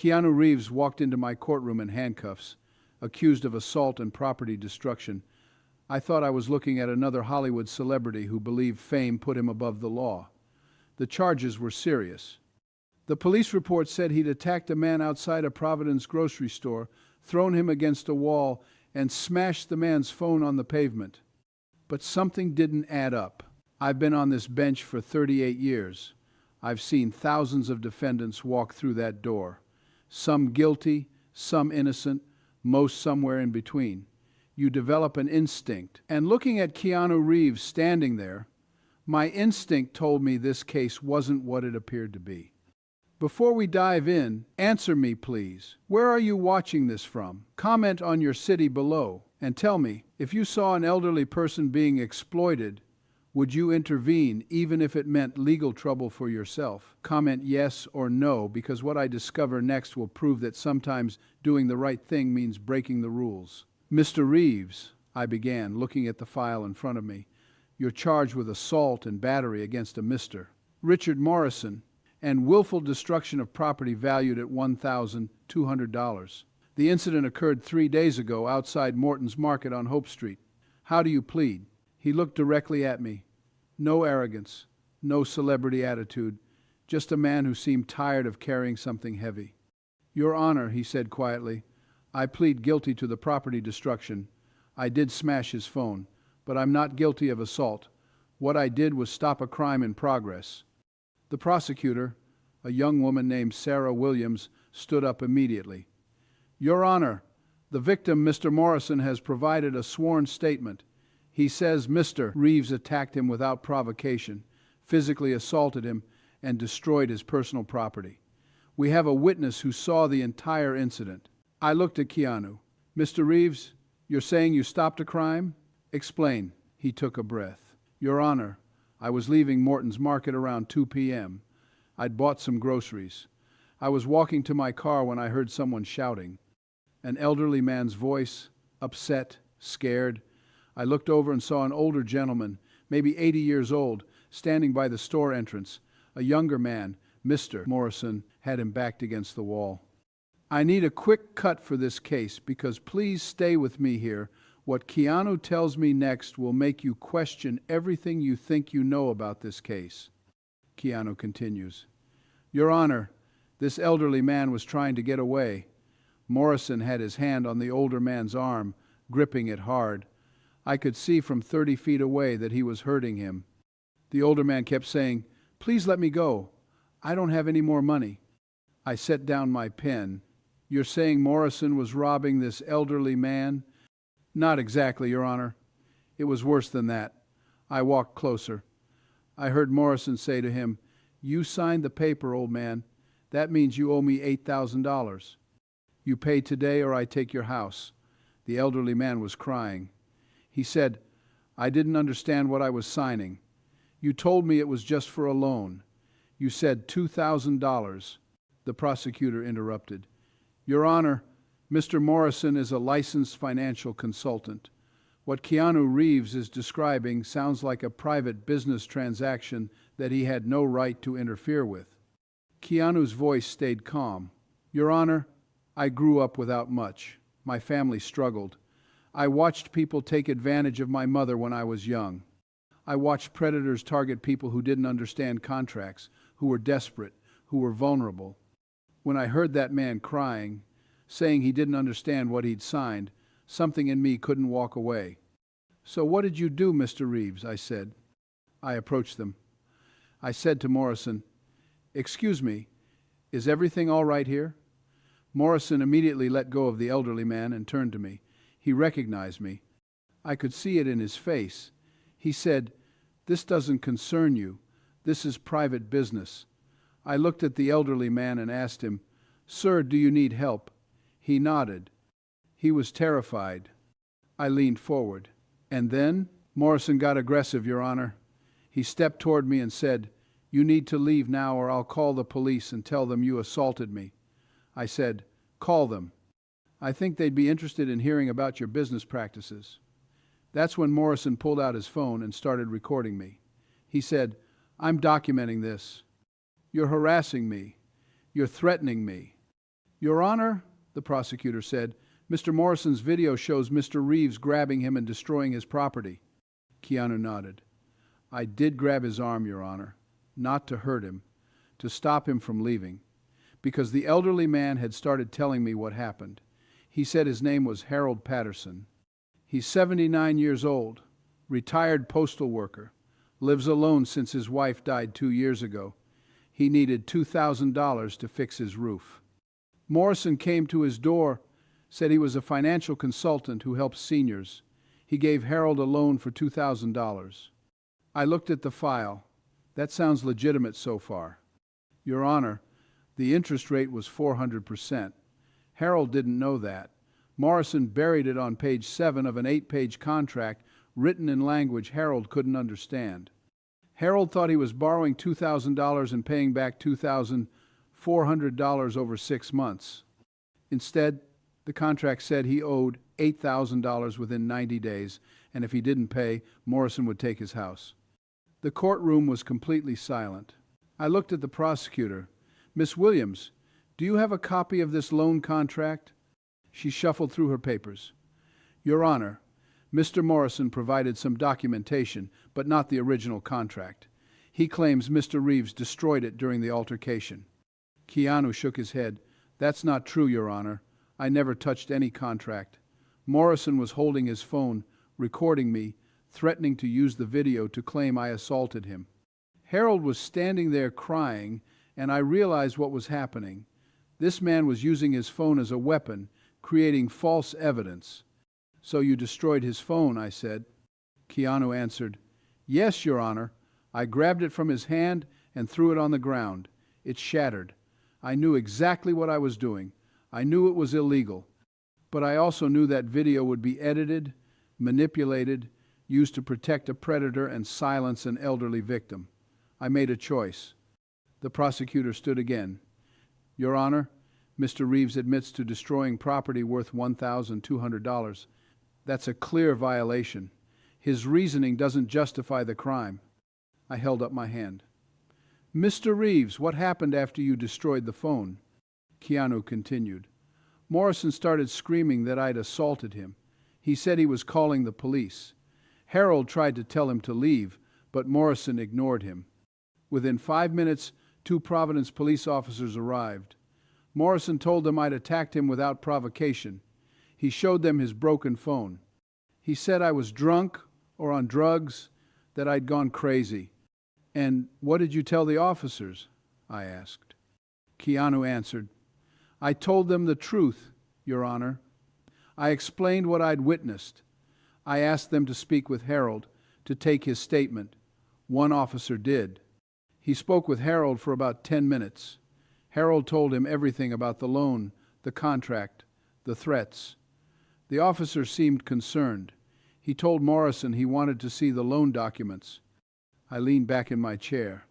Keanu Reeves walked into my courtroom in handcuffs, accused of assault and property destruction. I thought I was looking at another Hollywood celebrity who believed fame put him above the law. The charges were serious. The police report said he'd attacked a man outside a Providence grocery store, thrown him against a wall, and smashed the man's phone on the pavement. But something didn't add up. I've been on this bench for 38 years. I've seen thousands of defendants walk through that door. Some guilty, some innocent, most somewhere in between. You develop an instinct. And looking at Keanu Reeves standing there, my instinct told me this case wasn't what it appeared to be. Before we dive in, answer me please. Where are you watching this from? Comment on your city below and tell me, if you saw an elderly person being exploited, would you intervene even if it meant legal trouble for yourself? Comment yes or no, because what I discover next will prove that sometimes doing the right thing means breaking the rules. Mr. Reeves, I began, looking at the file in front of me, you're charged with assault and battery against a Mr. Richard Morrison and willful destruction of property valued at $1,200. The incident occurred 3 days ago outside Morton's Market on Hope Street. How do you plead? He looked directly at me. No arrogance, no celebrity attitude, just a man who seemed tired of carrying something heavy. Your Honor, he said quietly, I plead guilty to the property destruction. I did smash his phone, but I'm not guilty of assault. What I did was stop a crime in progress. The prosecutor, a young woman named Sarah Williams, stood up immediately. Your Honor, the victim, Mr. Morrison, has provided a sworn statement. He says Mr. Reeves attacked him without provocation, physically assaulted him, and destroyed his personal property. We have a witness who saw the entire incident. I looked at Keanu. Mr. Reeves, you're saying you stopped a crime? Explain. He took a breath. Your Honor, I was leaving Morton's Market around 2 p.m. I'd bought some groceries. I was walking to my car when I heard someone shouting. An elderly man's voice, upset, scared. I looked over and saw an older gentleman, maybe 80 years old, standing by the store entrance. A younger man, Mr. Morrison, had him backed against the wall. I need a quick cut for this case because please stay with me here. What Keanu tells me next will make you question everything you think you know about this case. Keanu continues. Your Honor, this elderly man was trying to get away. Morrison had his hand on the older man's arm, gripping it hard. I could see from 30 feet away that he was hurting him. The older man kept saying, please let me go. I don't have any more money. I set down my pen. You're saying Morrison was robbing this elderly man? Not exactly, Your Honor. It was worse than that. I walked closer. I heard Morrison say to him, you signed the paper, old man. That means you owe me $8,000. You pay today or I take your house. The elderly man was crying. He said, I didn't understand what I was signing. You told me it was just for a loan. You said $2,000. The prosecutor interrupted. Your Honor, Mr. Morrison is a licensed financial consultant. What Keanu Reeves is describing sounds like a private business transaction that he had no right to interfere with. Keanu's voice stayed calm. Your Honor, I grew up without much. My family struggled. I watched people take advantage of my mother when I was young. I watched predators target people who didn't understand contracts, who were desperate, who were vulnerable. When I heard that man crying, saying he didn't understand what he'd signed, something in me couldn't walk away. So what did you do, Mr. Reeves? I said. I approached them. I said to Morrison, excuse me, is everything all right here? Morrison immediately let go of the elderly man and turned to me. He recognized me. I could see it in his face. He said, this doesn't concern you. This is private business. I looked at the elderly man and asked him, sir, do you need help? He nodded. He was terrified. I leaned forward. And then Morrison got aggressive, Your Honor. He stepped toward me and said, you need to leave now or I'll call the police and tell them you assaulted me. I said, call them. I think they'd be interested in hearing about your business practices. That's when Morrison pulled out his phone and started recording me. He said, I'm documenting this. You're harassing me. You're threatening me. Your Honor, the prosecutor said, Mr. Morrison's video shows Mr. Reeves grabbing him and destroying his property. Keanu nodded. I did grab his arm, Your Honor, not to hurt him, to stop him from leaving, because the elderly man had started telling me what happened. He said his name was Harold Patterson. He's 79 years old, retired postal worker, lives alone since his wife died 2 years ago. He needed $2,000 to fix his roof. Morrison came to his door, said he was a financial consultant who helps seniors. He gave Harold a loan for $2,000. I looked at the file. That sounds legitimate so far. Your Honor, the interest rate was 400%. Harold didn't know that. Morrison buried it on page 7 of an 8-page contract written in language Harold couldn't understand. Harold thought he was borrowing $2,000 and paying back $2,400 over 6 months. Instead, the contract said he owed $8,000 within 90 days, and if he didn't pay, Morrison would take his house. The courtroom was completely silent. I looked at the prosecutor. Miss Williams, do you have a copy of this loan contract? She shuffled through her papers. Your Honor, Mr. Morrison provided some documentation, but not the original contract. He claims Mr. Reeves destroyed it during the altercation. Keanu shook his head. That's not true, Your Honor. I never touched any contract. Morrison was holding his phone, recording me, threatening to use the video to claim I assaulted him. Harold was standing there crying, and I realized what was happening. This man was using his phone as a weapon, creating false evidence. So you destroyed his phone, I said. Keanu answered, Yes, Your Honor. I grabbed it from his hand and threw it on the ground. It shattered. I knew exactly what I was doing. I knew it was illegal. But I also knew that video would be edited, manipulated, used to protect a predator and silence an elderly victim. I made a choice. The prosecutor stood again. Your Honor, Mr. Reeves admits to destroying property worth $1,200. That's a clear violation. His reasoning doesn't justify the crime. I held up my hand. Mr. Reeves, what happened after you destroyed the phone? Keanu continued. Morrison started screaming that I'd assaulted him. He said he was calling the police. Harold tried to tell him to leave, but Morrison ignored him. Within 5 minutes, 2 Providence police officers arrived. Morrison told them I'd attacked him without provocation. He showed them his broken phone. He said I was drunk or on drugs, that I'd gone crazy. And what did you tell the officers? I asked. Keanu answered, I told them the truth, Your Honor. I explained what I'd witnessed. I asked them to speak with Harold, to take his statement. One officer did. He spoke with Harold for about 10 minutes. Harold told him everything about the loan, the contract, the threats. The officer seemed concerned. He told Morrison he wanted to see the loan documents. I leaned back in my chair.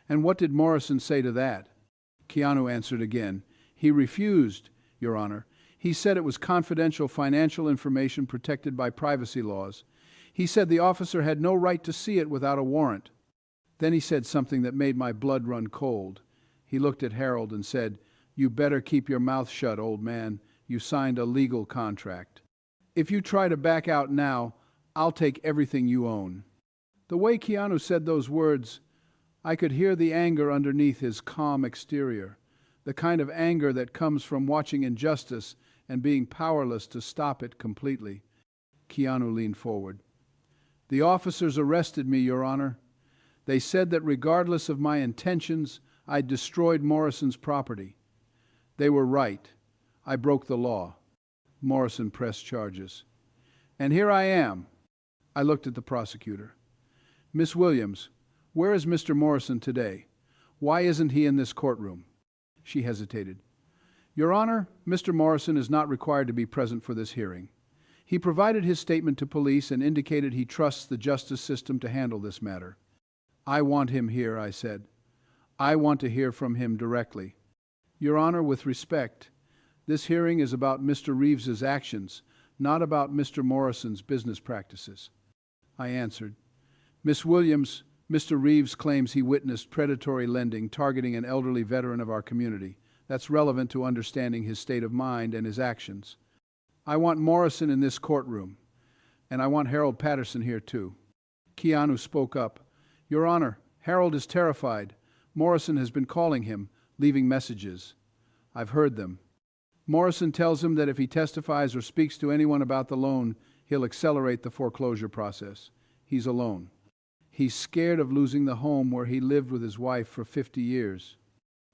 And what did Morrison say to that? Keanu answered again. He refused, Your Honor. He said it was confidential financial information protected by privacy laws. He said the officer had no right to see it without a warrant. Then he said something that made my blood run cold. He looked at Harold and said, You better keep your mouth shut, old man. You signed a legal contract. If you try to back out now, I'll take everything you own. The way Keanu said those words, I could hear the anger underneath his calm exterior, the kind of anger that comes from watching injustice and being powerless to stop it completely. Keanu leaned forward. The officers arrested me, Your Honor. They said that regardless of my intentions, I'd destroyed Morrison's property. They were right. I broke the law. Morrison pressed charges. And here I am. I looked at the prosecutor. Miss Williams, where is Mr. Morrison today? Why isn't he in this courtroom? She hesitated. Your Honor, Mr. Morrison is not required to be present for this hearing. He provided his statement to police and indicated he trusts the justice system to handle this matter. I want him here, I said. I want to hear from him directly. Your Honor, with respect, this hearing is about Mr. Reeves's actions, not about Mr. Morrison's business practices. I answered. Miss Williams, Mr. Reeves claims he witnessed predatory lending targeting an elderly veteran of our community. That's relevant to understanding his state of mind and his actions. I want Morrison in this courtroom, and I want Harold Patterson here too. Keanu spoke up. Your Honor, Harold is terrified. Morrison has been calling him, leaving messages. I've heard them. Morrison tells him that if he testifies or speaks to anyone about the loan, he'll accelerate the foreclosure process. He's alone. He's scared of losing the home where he lived with his wife for 50 years.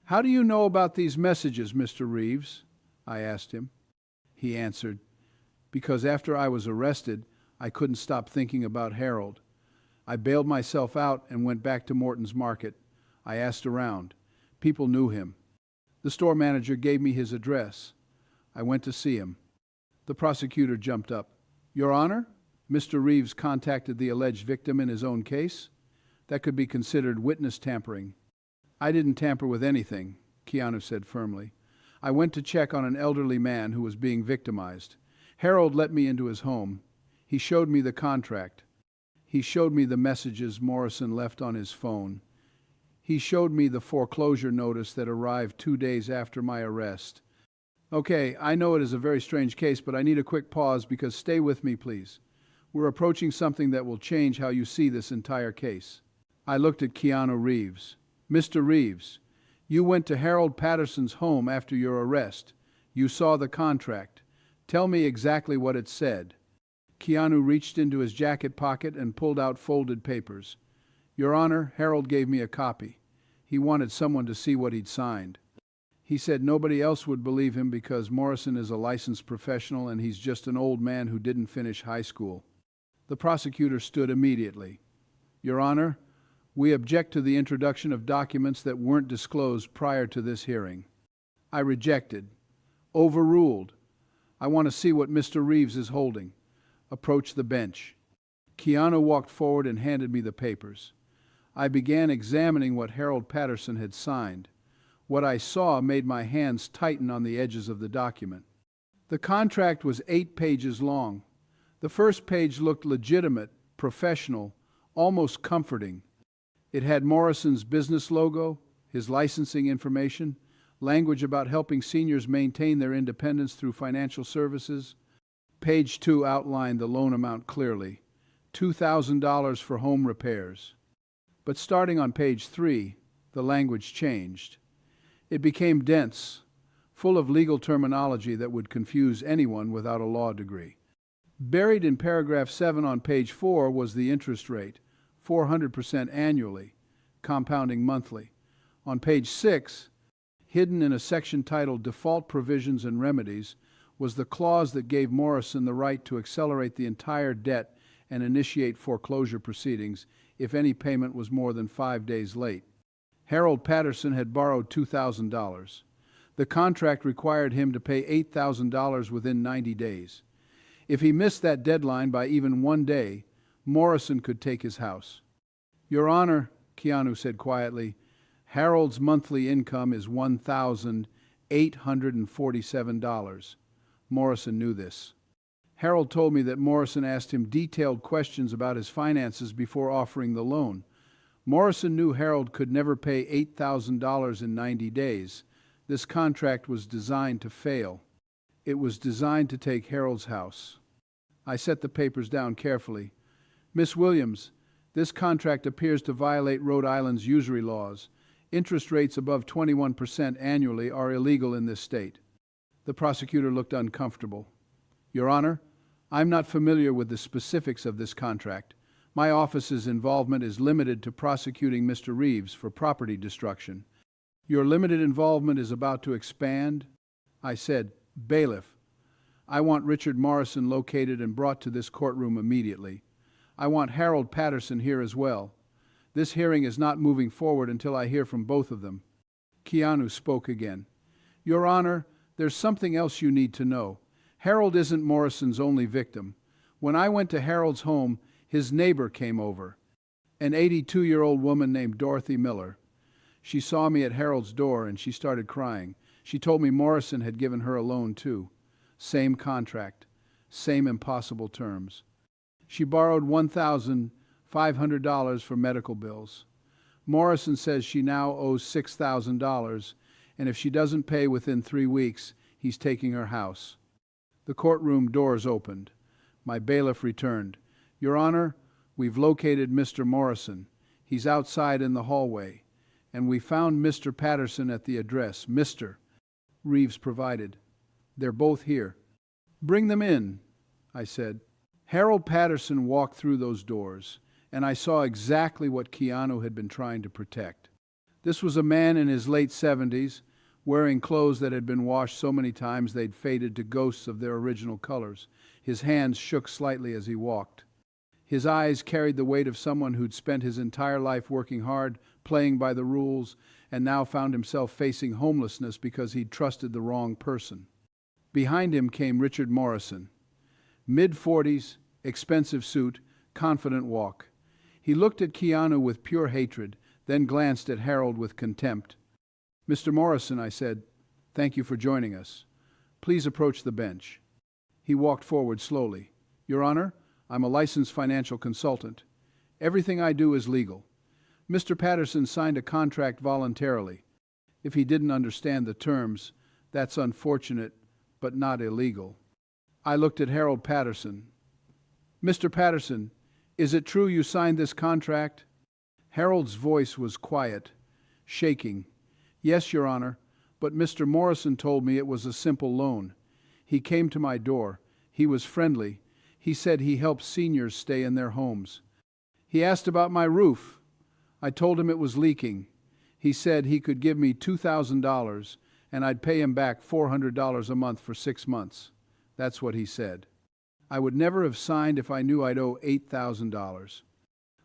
How do you know about these messages, Mr. Reeves? I asked him. He answered, because after I was arrested, I couldn't stop thinking about Harold. I bailed myself out and went back to Morton's Market. I asked around. People knew him. The store manager gave me his address. I went to see him. The prosecutor jumped up. Your Honor, Mr. Reeves contacted the alleged victim in his own case? That could be considered witness tampering. I didn't tamper with anything, Keanu said firmly. I went to check on an elderly man who was being victimized. Harold let me into his home. He showed me the contract. He showed me the messages Morrison left on his phone. He showed me the foreclosure notice that arrived 2 days after my arrest. Okay, I know it is a very strange case, but I need a quick pause because stay with me, please. We're approaching something that will change how you see this entire case. I looked at Keanu Reeves. Mr. Reeves, you went to Harold Patterson's home after your arrest. You saw the contract. Tell me exactly what it said. Keanu reached into his jacket pocket and pulled out folded papers. Your Honor, Harold gave me a copy. He wanted someone to see what he'd signed. He said nobody else would believe him because Morrison is a licensed professional and he's just an old man who didn't finish high school. The prosecutor stood immediately. Your Honor, we object to the introduction of documents that weren't disclosed prior to this hearing. I rejected. Overruled. I want to see what Mr. Reeves is holding. Approach the bench. Keanu walked forward and handed me the papers. I began examining what Harold Patterson had signed. What I saw made my hands tighten on the edges of the document. The contract was 8 pages long. The first page looked legitimate, professional, almost comforting. It had Morrison's business logo, his licensing information, language about helping seniors maintain their independence through financial services. Page 2 outlined the loan amount clearly, $2,000 for home repairs. But starting on page 3, the language changed. It became dense, full of legal terminology that would confuse anyone without a law degree. Buried in paragraph 7 on page 4 was the interest rate, 400% annually, compounding monthly. On page 6, hidden in a section titled Default Provisions and Remedies, was the clause that gave Morrison the right to accelerate the entire debt and initiate foreclosure proceedings if any payment was more than 5 days late. Harold Patterson had borrowed $2,000. The contract required him to pay $8,000 within 90 days. If he missed that deadline by even 1 day, Morrison could take his house. Your Honor, Keanu said quietly, Harold's monthly income is $1,847. Morrison knew this. Harold told me that Morrison asked him detailed questions about his finances before offering the loan. Morrison knew Harold could never pay $8,000 in 90 days. This contract was designed to fail. It was designed to take Harold's house. I set the papers down carefully. Miss Williams, this contract appears to violate Rhode Island's usury laws. Interest rates above 21% annually are illegal in this state. The prosecutor looked uncomfortable. Your Honor, I'm not familiar with the specifics of this contract. My office's involvement is limited to prosecuting Mr. Reeves for property destruction. Your limited involvement is about to expand? I said, Bailiff, I want Richard Morrison located and brought to this courtroom immediately. I want Harold Patterson here as well. This hearing is not moving forward until I hear from both of them. Keanu spoke again. Your Honor, there's something else you need to know. Harold isn't Morrison's only victim. When I went to Harold's home, his neighbor came over, an 82-year-old woman named Dorothy Miller. She saw me at Harold's door and she started crying. She told me Morrison had given her a loan too. Same contract, same impossible terms. She borrowed $1,500 for medical bills. Morrison says she now owes $6,000 and if she doesn't pay within 3 weeks, he's taking her house. The courtroom doors opened. My bailiff returned. Your Honor, we've located Mr. Morrison. He's outside in the hallway, and we found Mr. Patterson at the address Mr. Reeves provided. They're both here. Bring them in, I said. Harold Patterson walked through those doors, and I saw exactly what Keanu had been trying to protect. This was a man in his late 70s, wearing clothes that had been washed so many times they'd faded to ghosts of their original colors. His hands shook slightly as he walked. His eyes carried the weight of someone who'd spent his entire life working hard, playing by the rules, and now found himself facing homelessness because he'd trusted the wrong person. Behind him came Richard Morrison. Mid-40s, expensive suit, confident walk. He looked at Keanu with pure hatred, then glanced at Harold with contempt. Mr. Morrison, I said, thank you for joining us. Please approach the bench. He walked forward slowly. Your Honor, I'm a licensed financial consultant. Everything I do is legal. Mr. Patterson signed a contract voluntarily. If he didn't understand the terms, that's unfortunate, but not illegal. I looked at Harold Patterson. Mr. Patterson, is it true you signed this contract? Harold's voice was quiet, shaking. Yes, Your Honor, but Mr. Morrison told me it was a simple loan. He came to my door. He was friendly. He said he helps seniors stay in their homes. He asked about my roof. I told him it was leaking. He said he could give me $2,000 and I'd pay him back $400 a month for 6 months. That's what he said. I would never have signed if I knew I'd owe $8,000.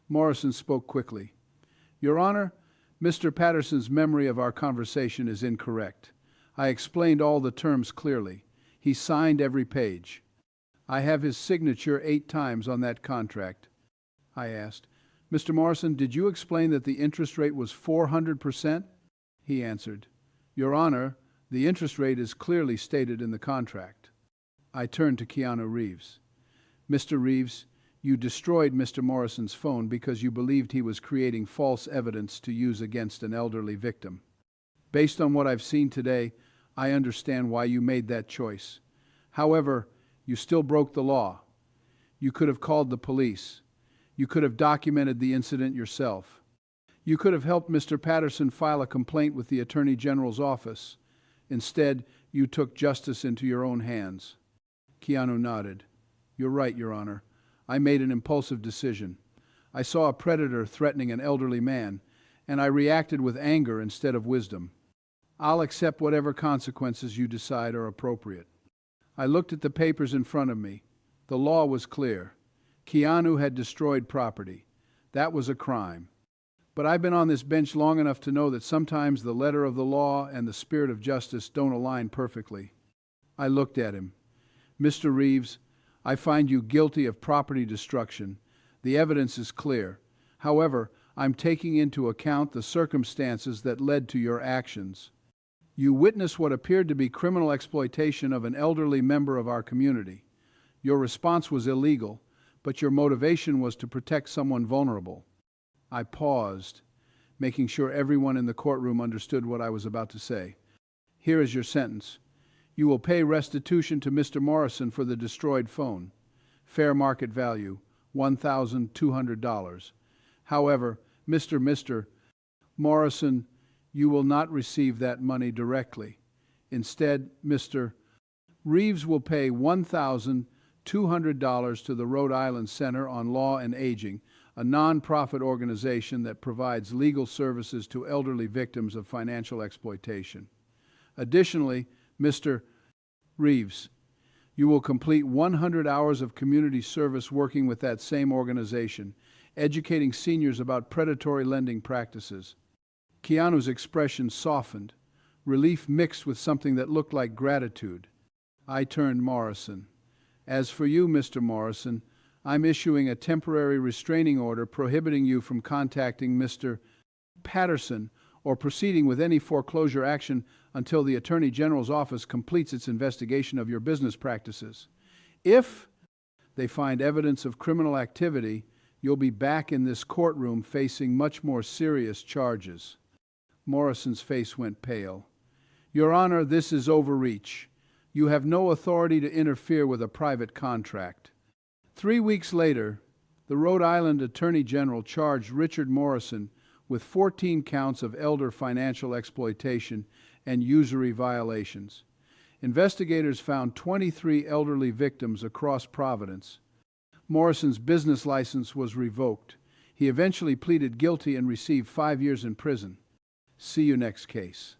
Morrison spoke quickly. Your Honor, Mr. Patterson's memory of our conversation is incorrect. I explained all the terms clearly. He signed every page. I have his signature 8 times on that contract. I asked, Mr. Morrison, did you explain that the interest rate was 400%? He answered, Your Honor, the interest rate is clearly stated in the contract. I turned to Keanu Reeves. Mr. Reeves, you destroyed Mr. Morrison's phone because you believed he was creating false evidence to use against an elderly victim. Based on what I've seen today, I understand why you made that choice. However, you still broke the law. You could have called the police. You could have documented the incident yourself. You could have helped Mr. Patterson file a complaint with the Attorney General's office. Instead, you took justice into your own hands. Keanu nodded. You're right, Your Honor. I made an impulsive decision. I saw a predator threatening an elderly man, and I reacted with anger instead of wisdom. I'll accept whatever consequences you decide are appropriate. I looked at the papers in front of me. The law was clear. Keanu had destroyed property. That was a crime. But I've been on this bench long enough to know that sometimes the letter of the law and the spirit of justice don't align perfectly. I looked at him. Mr. Reeves, I find you guilty of property destruction. The evidence is clear. However, I'm taking into account the circumstances that led to your actions. You witnessed what appeared to be criminal exploitation of an elderly member of our community. Your response was illegal, but your motivation was to protect someone vulnerable. I paused, making sure everyone in the courtroom understood what I was about to say. Here is your sentence. You will pay restitution to Mr. Morrison for the destroyed phone. Fair market value, $1,200. However, Mr. Morrison, you will not receive that money directly. Instead, Mr. Reeves will pay $1,200 to the Rhode Island Center on Law and Aging, a non-profit organization that provides legal services to elderly victims of financial exploitation. Additionally, Mr. Reeves, you will complete 100 hours of community service working with that same organization, educating seniors about predatory lending practices. Keanu's expression softened, relief mixed with something that looked like gratitude. I turned Morrison. As for you, Mr. Morrison, I'm issuing a temporary restraining order prohibiting you from contacting Mr. Patterson or proceeding with any foreclosure action until the Attorney General's office completes its investigation of your business practices. If they find evidence of criminal activity, you'll be back in this courtroom facing much more serious charges. Morrison's face went pale. Your Honor, this is overreach. You have no authority to interfere with a private contract. 3 weeks later, the Rhode Island Attorney General charged Richard Morrison with 14 counts of elder financial exploitation and usury violations. Investigators found 23 elderly victims across Providence. Morrison's business license was revoked. He eventually pleaded guilty and received 5 years in prison. See you next case.